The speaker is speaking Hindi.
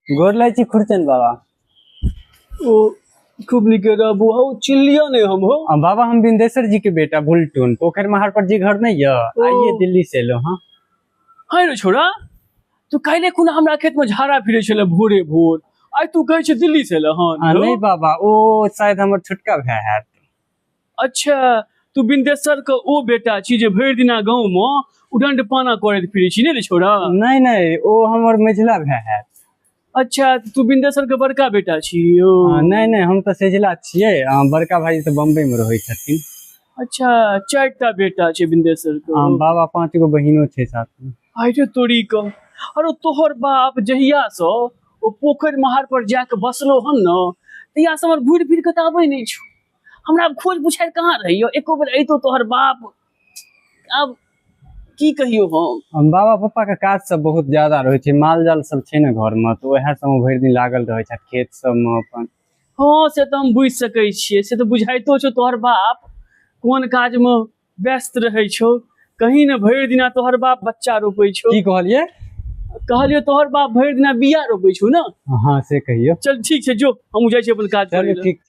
गोर लै छी खुरचन बाबा। ओ खूब निके रहबू। हो चिल्लिया ने हम हो। बाबा हम बिंदेश्वर जी के बेटा बुलटुन पोखर महार पर जी घर नहीं है। आइए दिल्ली से लो। हाँ हाय रे छोरा, तू काइले खुना हमरा खेत में झाड़ा फिरे छले भोरे भोर, आज तू कहे छे दिल्ली से लहन। नहीं बाबा ओ शायद हमर छोटका भाई है। अच्छा, तू बिंदेश्वर के ओ बेटा छी जे भरि दिना गांव में उडंड पाना करैत फिरे छी ने रे छोरा? नहीं नहीं ओ हमर मझला भाई है। अच्छा, तू बिंदेश्वर के बड़का बेटा छी? नहीं नहीं हम तो सेजला छिए। बड़का भाई तो बम्बई में रहे छथिन। अच्छा, चारटा बेटा छे बिंदेश्वर के। बाबा 5 गो बहिनो छे साथ में। आइरे तोरी का। अरे तोहर बाप जहिया से ओ पोखर महार पर जाके बसलो हन न, तहिया से हमर घुर फिर के त आबै नहीं छौ। हमरा खोज बुझाइ कहाँ रहियो, एको बेर अइतो तोहर बाप। अब की कहियो हम। बाबा पापा के काज सब बहुत ज्यादा रहे छे, माल जाल सब छे न घर में, तो वह सब में भर दिन लागल रहे छे खेत सब में अपन। हाँ से तो हम बुझ सकै छिए, से तो बुझाइतो छौ तोहर बाप कोन काज में व्यस्त रहे छौ। कहीं न भरि दिना तोहर बाप बच्चा रोपै छौ। की कहलिए? कहलियो तोहर बाप भरि दिना बिया रोपै छौ न। हाँ से कहियो। चल ठीक छे, जो हम जाय छी अपन काज करे। चलो ठीक।